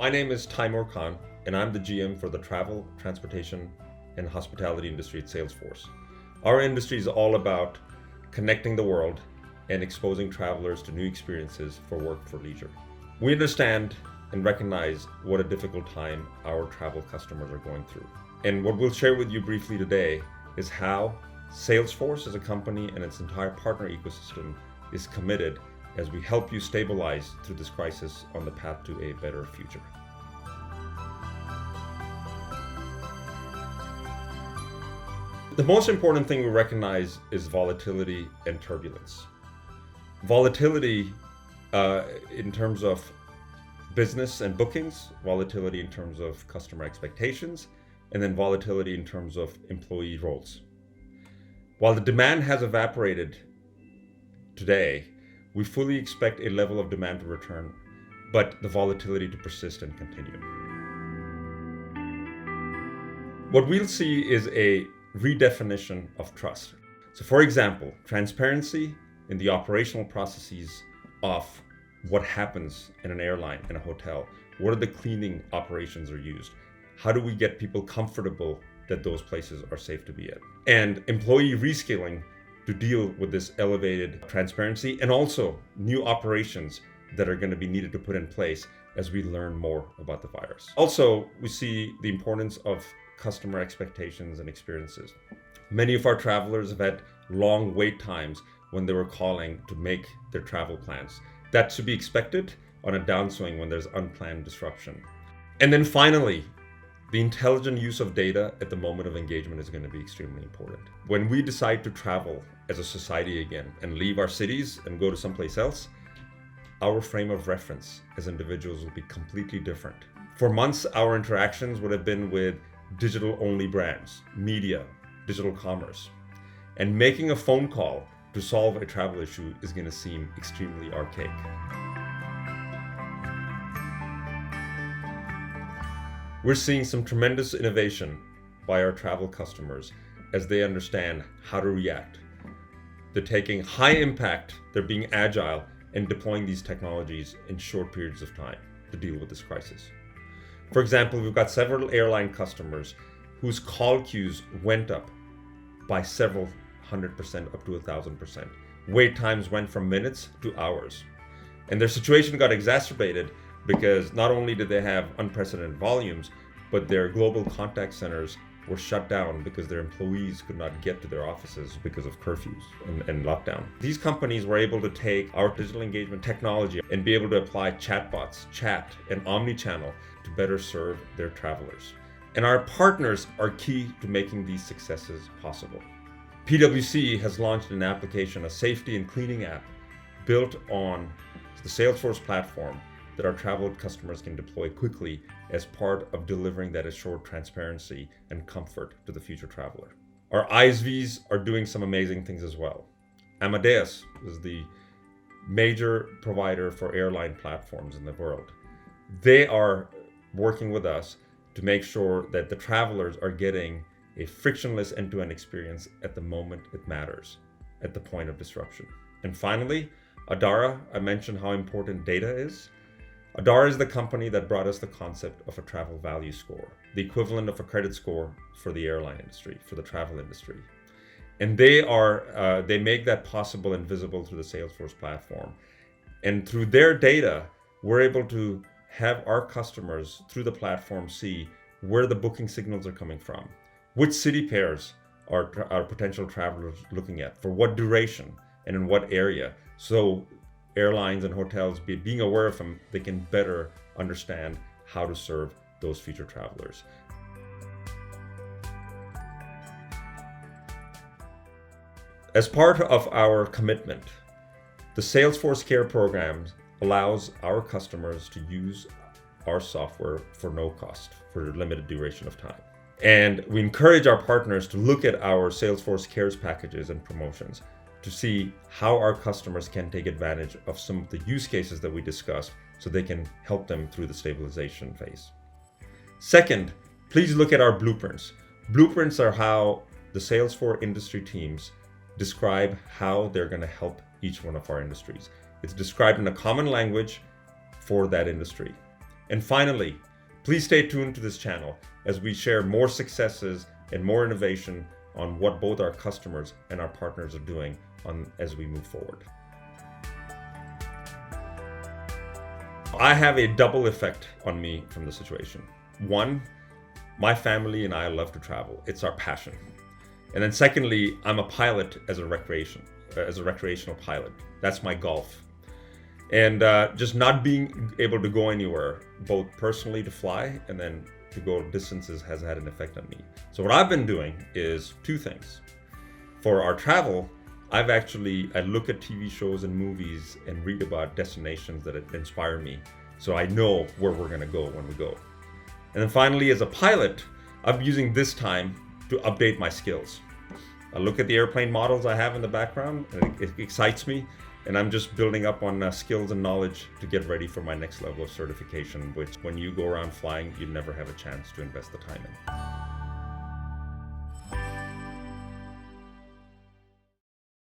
My name is Taimur, and I'm the GM for the travel, transportation, and hospitality industry at Salesforce. Our industry is all about connecting the world and exposing travelers to new experiences for work, for leisure. We understand and recognize what a difficult time our travel customers are going through. And what we'll share with you briefly today is how Salesforce as a company and its entire partner ecosystem is committed as we help you stabilize through this crisis on the path to a better future. The most important thing we recognize is volatility and turbulence. Volatility in terms of business and bookings, volatility in terms of customer expectations, and then volatility in terms of employee roles. While the demand has evaporated today, we fully expect a level of demand to return, but the volatility to persist and continue. What we'll see is a redefinition of trust. So for example, transparency in the operational processes of what happens in an airline, in a hotel. What are the cleaning operations are used? How do we get people comfortable that those places are safe to be at? And employee reskilling to deal with this elevated transparency, and also new operations that are going to be needed to put in place as we learn more about the virus. Also, we see the importance of customer expectations and experiences. Many of our travelers have had long wait times when they were calling to make their travel plans. That's to be expected on a downswing when there's unplanned disruption. And then finally, the intelligent use of data at the moment of engagement is going to be extremely important. When we decide to travel as a society again and leave our cities and go to someplace else, our frame of reference as individuals will be completely different. For months, our interactions would have been with digital-only brands, media, digital commerce. And making a phone call to solve a travel issue is going to seem extremely archaic. We're seeing some tremendous innovation by our travel customers as they understand how to react. They're taking high impact, they're being agile, and deploying these technologies in short periods of time to deal with this crisis. For example, we've got several airline customers whose call queues went up by several 100%, up to 1,000%. Wait times went from minutes to hours. And their situation got exacerbated because not only did they have unprecedented volumes, but their global contact centers were shut down because their employees could not get to their offices because of curfews and lockdown. These companies were able to take our digital engagement technology and be able to apply chatbots, chat, and omni-channel to better serve their travelers. And our partners are key to making these successes possible. PwC has launched an application, a safety and cleaning app built on the Salesforce platform that our travel customers can deploy quickly as part of delivering that assured transparency and comfort to the future traveler. Our ISVs are doing some amazing things as well. Amadeus is the major provider for airline platforms in the world. They are working with us to make sure that the travelers are getting a frictionless end-to-end experience at the moment it matters, at the point of disruption. And finally, Adara, I mentioned how important data is. Adara is the company that brought us the concept of a travel value score, the equivalent of a credit score for the airline industry, for the travel industry. And they make that possible and visible through the Salesforce platform. And through their data, we're able to have our customers through the platform see where the booking signals are coming from, which city pairs are potential travelers looking at, for what duration and in what area. So airlines and hotels, being aware of them, they can better understand how to serve those future travelers. As part of our commitment, the Salesforce Care program allows our customers to use our software for no cost, for a limited duration of time. And we encourage our partners to look at our Salesforce Cares packages and promotions to see how our customers can take advantage of some of the use cases that we discussed so they can help them through the stabilization phase. Second, please look at our blueprints. Blueprints are how the Salesforce industry teams describe how they're going to help each one of our industries. It's described in a common language for that industry. And finally, please stay tuned to this channel as we share more successes and more innovation on what both our customers and our partners are doing as we move forward. I have a double effect on me from the situation. One, my family and I love to travel. It's our passion. And then secondly, I'm a pilot as a recreational pilot. That's my golf. And just not being able to go anywhere, both personally to fly and then to go distances, has had an effect on me. So what I've been doing is two things. For our travel, I look at TV shows and movies and read about destinations that inspire me, so I know where we're gonna go when we go. And then finally, as a pilot, I'm using this time to update my skills. I look at the airplane models I have in the background, and it excites me, and I'm just building up on skills and knowledge to get ready for my next level of certification, which when you go around flying, you never have a chance to invest the time in.